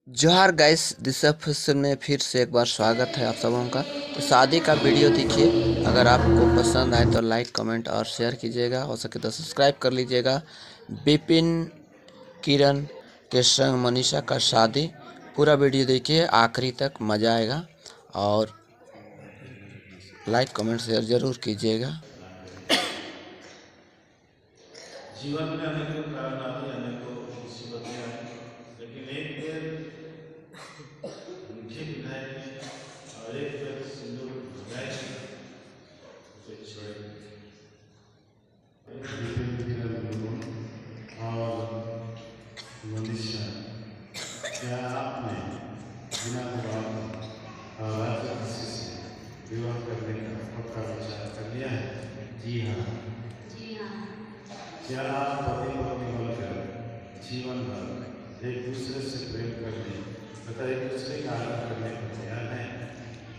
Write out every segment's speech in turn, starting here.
जोहार guys description में फिर से एक बार स्वागत है आप सबों का। तो शादी का वीडियो देखिए, अगर आपको पसंद आए तो लाइक कमेंट और शेयर कीजिएगा, हो सके तो सब्सक्राइब कर लीजिएगा। विपिन किरण के संग मनीषा का शादी, पूरा वीडियो देखिए आखिरी तक, मज़ा आएगा और लाइक कमेंट शेयर ज़रूर कीजिएगा। जीवन में अनेकों कारनामे अनेकों मुसीबतें आई, लेकिन एक बेर अंगूठी पिन्हाएगी और एक बेर सिंदूर भगाएगी तो फिर छोड़ेगी नहीं। विपिन किरण और मनीषा, क्या आपने बिना दबाव के और राजी खुशी से विवाह करने का पक्का विचार कर लिया है? जी हाँ। जी हाँ। क्या आप पति पत्नी बनकर जीवन भर एक दूसरे से प्रेम करने तथा एक दूसरे का आदर करने को तैयार हैं?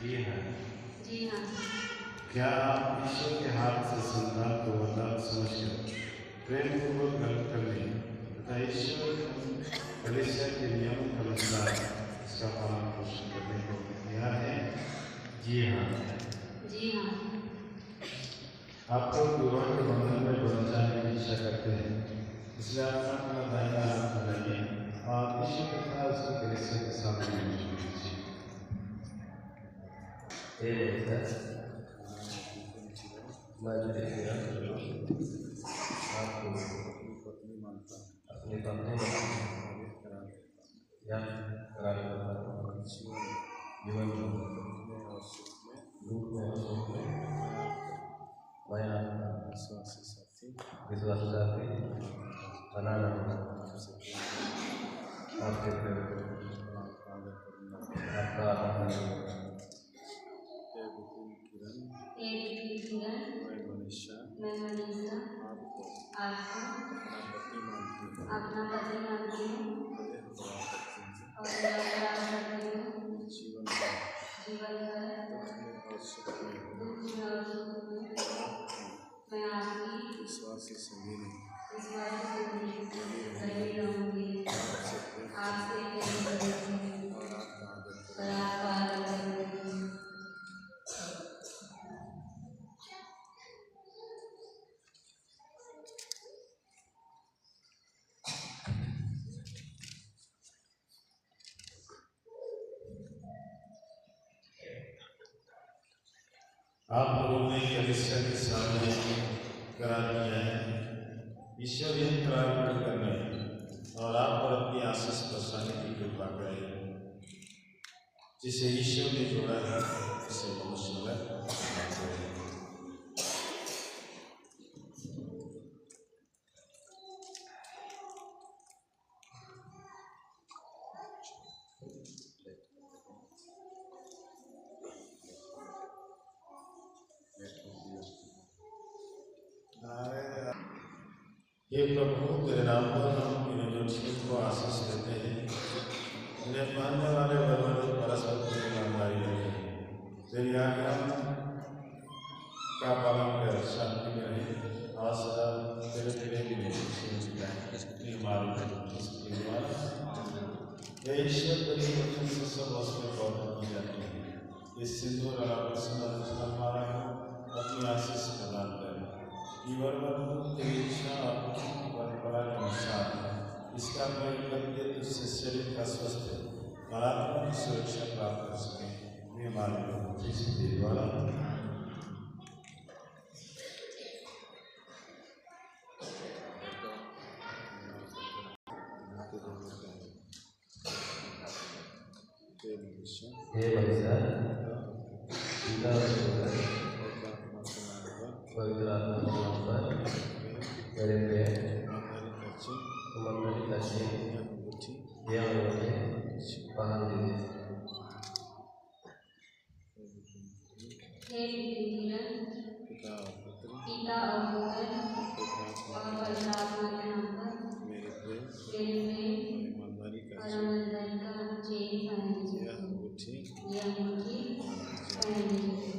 जी हाँ। जी हाँ। क्या आप ईश्वर के हाथ से संतान को वरदान समझकर प्रेम पूर्वक ग्रहण करने तथा ईश्वर एवं कलीसिया के नियमों के अनुसार इसका पालन पोषण करने को तैयार हैं? जी हाँ। जी हाँ। आप लोग विवाह के बंधन में बंध जाने की इच्छा करते हैं, इसलिए आप अपना दाहिना हाथ बढ़ाइए और ईश्वर तथा उसकी कलीसिया के सामने नमस्कार कीजिए। मैं आपको अपनी पत्नी मानता हूँ, अपनी पत्नी जीवन में और सुख में मैं आपका विश्वासी साथी बना रहूँगा, आपके प्रेम को आपका आदर करूँगा, आपका आदर करूँगा। हे विपिन किरण, मैं मनीषा आपको अपना पति मानती हूँ, मुझे विवाह करती हूँ। जीवन भर दुख में और सुख में मैं आपकी विश्वासी संगिनी बनी रहूँगी, आपसे प्रेम करूँगी और आपका आदर करूँगी। आप लोगों ने कलीसिया के सामने करार किया है। ईश्वर यह करार पूर्ण करने और आप पर अपनी आशीष बरसाने की कृपा करे। जिसे ईश्वर ने जोड़ा है उसे मनुष्य अलग ना करे। हे प्रभु, तेरे नाम पर हम इन ज्योतिषियों को आशीष देते हैं। इन्हें पहनने वाले वैभव परस्पर की ईमानदारी रखें। तेरी आज्ञा का पालन कर शांति में रहे और सदा तेरे प्रेम में जीवन बिताएं। हमारी इसके द्वारा हे ईश्वर, तेरे वचन से सब वस्तुएं पवित्र की जाती हैं। इस सिंदूर और आभूषण अनुष्ठान माला को अपनी आशीष प्रदान करें। जीवन भर तेरी इच्छा और की परंपरा के अनुसार इसका प्रयोग करके तुझसे शरीर का स्वस्थ और आत्मा की सुरक्षा प्राप्त कर सकें। वे हमारे प्रभु यीशु के द्वारा हे मनीषा, पिता पवित्र आत्मा के नाम पर मेरे प्रेम मंगली का चिन्ह यह अंगूठी पहन दीजिए। हे पिता और पुत्र और पवित्र आत्मा के नाम पर मेरे प्रेम ईमानदारी का चिन्ह पहन दीजिए। यह अंगूठी पहन दीजिए।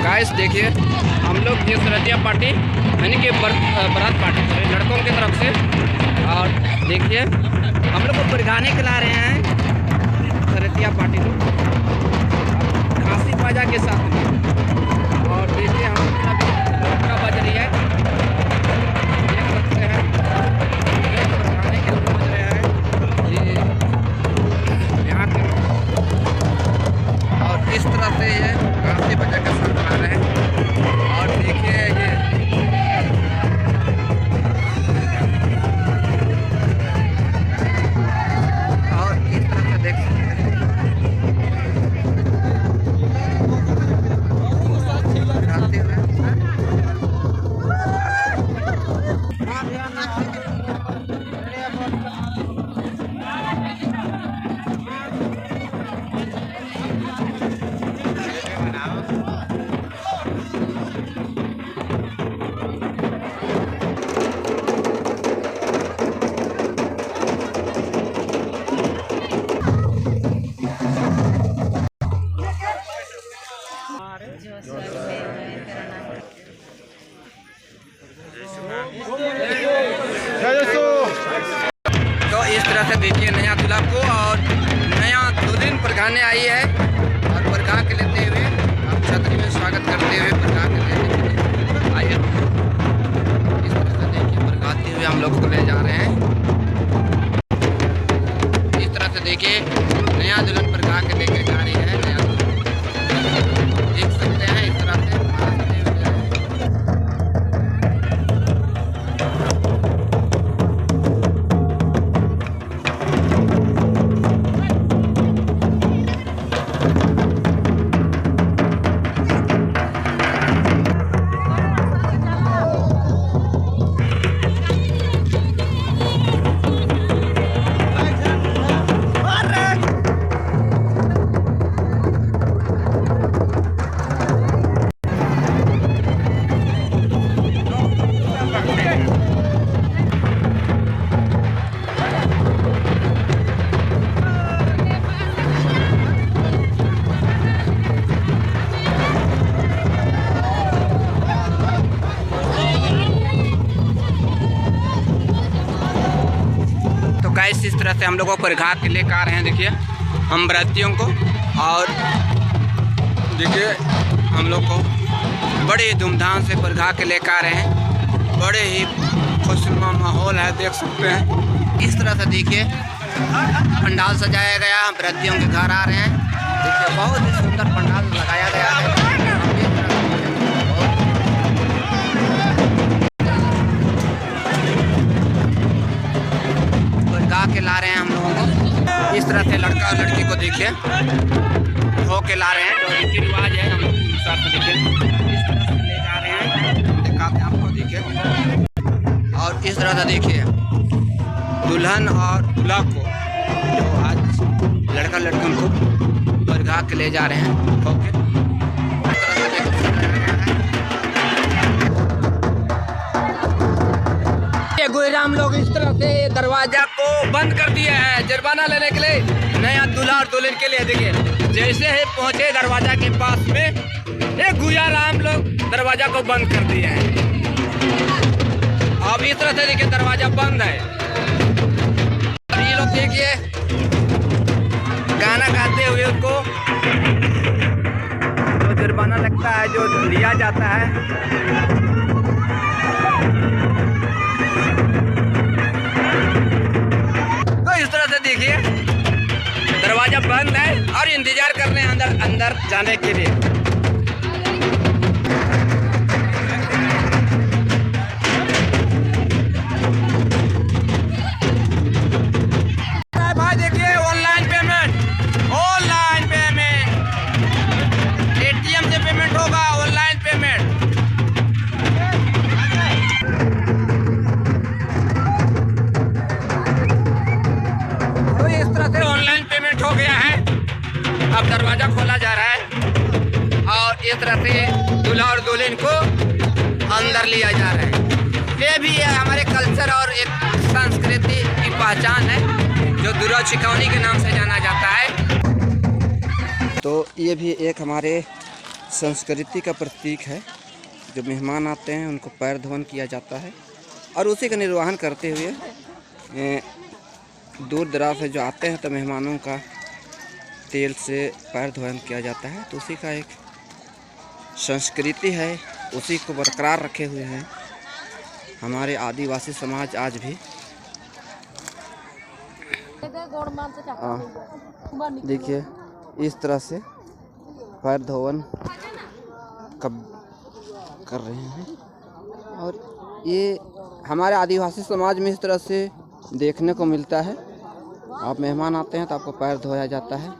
गाइस देखिए, हम लोग ये सरतिया पार्टी यानी कि बारात पार्टी लड़कों की तरफ से, और देखिए हम लोग को परिगाने खिला रहे हैं सरतिया पार्टी को खांसी बाजा के साथ में। और देखिए हम लोग बज रही है, देख सकते हैं परिगाने के लोग बज रहे हैं ये यहाँ के, और इस तरह से ये खांसी बाजा के साथ बना रहे हैं। और देखिए ये और इस तरह से देख सकते हैं खाते हुए। तो इस तरह से देखिए नया दूल्हा को और नया दुल्हन परगाने आई है, और परगा के लेते हुए हम छतरी में स्वागत करते हुए परगा के लेते हुए आइए। इस तरह से देखिए परगाते हुए हम लोग को ले जा रहे हैं। इस तरह से देखिए नया दुल्हन परगा के लेके जा रही है। नया देख सकते हैं इस तरह से गाइस इस तरह से हम लोगों को परिघा के लेकर आ रहे हैं। देखिए हम व्रतियों को, और देखिए हम लोग को बड़े धूमधाम से परिघा के लेकर आ रहे हैं। बड़े ही खुशनुमा माहौल है, देख सकते हैं। इस तरह से देखिए पंडाल सजाया गया, हम व्रतियों के घर आ रहे हैं। देखिए बहुत ही सुंदर पंडाल लगाया गया है। परिघा के ला रहे हैं हम लोगों को। इस तरह से लड़का और लड़की को देखिए हो के ला रहे हैं, जो रीति रिवाज है हम लोग के अनुसार से देखिए इस तरह से ले जा रहे हैं। दिखाते हैं आपको, देखिए। और इस तरह से देखिए दुल्हन और दूल्हा को, जो आज लड़का लड़की उनको परिघा के ले जा रहे हैं ओके। हम लोग इस तरह से दरवाजा को बंद कर दिया है जुर्माना लेने के लिए, नया दूल्हा और दुल्हन के लिए। देखिए जैसे ही पहुंचे दरवाजा के पास में, एक गुजाराम लोग दरवाजा को बंद कर दिए हैं। अब इस तरह से देखिए दरवाजा बंद है। और ये लोग देखिए गाना गाते हुए उनको जो जुर्माना लगता है, जो लिया जाता है। इस तरह से देखिए दरवाजा बंद है और इंतजार कर रहे हैं अंदर जाने के लिए। भाई देखिए ऑनलाइन पेमेंट एटीएम से पेमेंट होगा, ऑनलाइन पेमेंट। ऑनलाइन पेमेंट हो गया है। अब दरवाजा खोला जा रहा है और इस तरह से दूल्हा और दुल्हन को अंदर लिया जा रहा है। ये भी है हमारे कल्चर और एक संस्कृति की पहचान है, जो दुरा छिकौनी के नाम से जाना जाता है। तो ये भी एक हमारे संस्कृति का प्रतीक है। जो मेहमान आते हैं उनको पैर धोवन किया जाता है, और उसी का निर्वहन करते हुए दूर दराज से जो आते हैं तो मेहमानों का तेल से पैर धोवन किया जाता है। तो उसी का एक संस्कृति है, उसी को बरकरार रखे हुए हैं हमारे आदिवासी समाज आज भी। देखिए इस तरह से पैर धोवन कब कर रहे हैं, और ये हमारे आदिवासी समाज में इस तरह से देखने को मिलता है। आप मेहमान आते हैं तो आपको पैर धोया जाता है।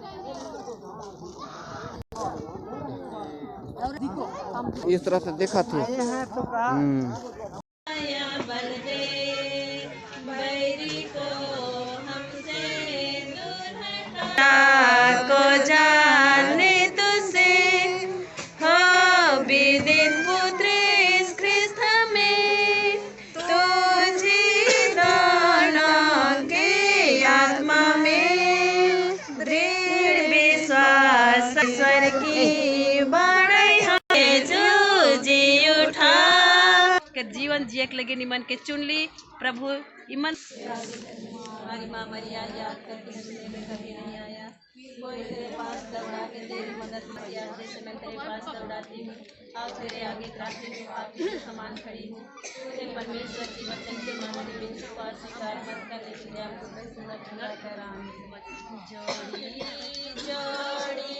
इस तरह से देखा थी। जीवन जियक लगे निमन के चुन ली प्रभु इमन। हमारी माँ मरिया याद करके सुनने में कभी नहीं आया, कोई तेरे पास दौड़ा के तेरी मदद किया, जैसे मैं तेरे पास दौड़ाती हूँ और तेरे आगे त्रासती हूँ, आपके समान खड़ी हूँ। मुझे परमेश्वर की वचन के मानने में छुपा स्वीकार मत कर, लेकिन आपको सुंदर सुंदर कराम जोड़ी जोड़ी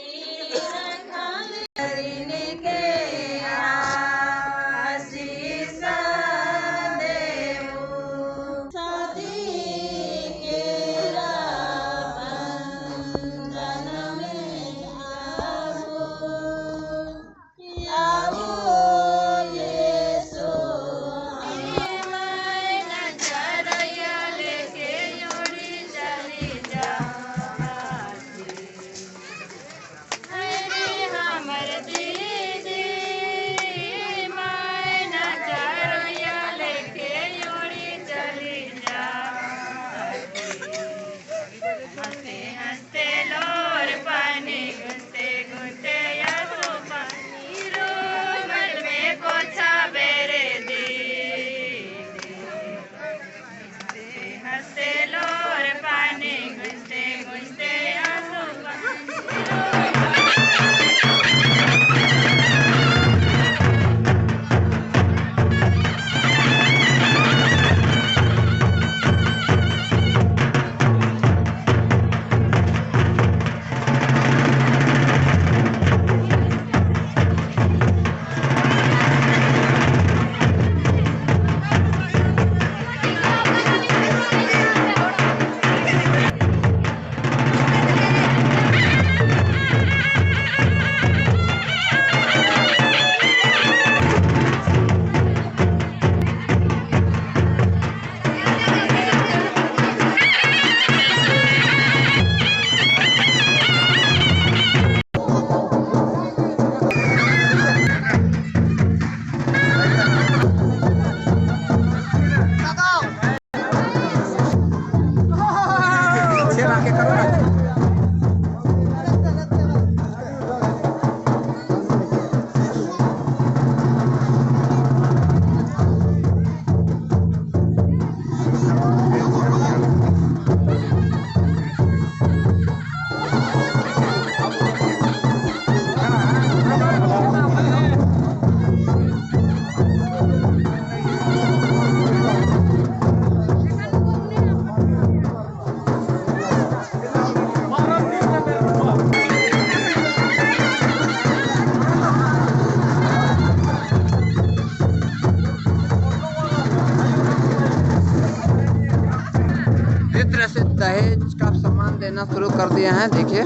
देना शुरू कर दिए हैं, देखिए।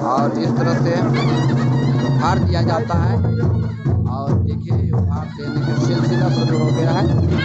और इस तरह से उपहार दिया जाता है। और देखिए उपहार देने का सिलसिला शुरू हो गया है।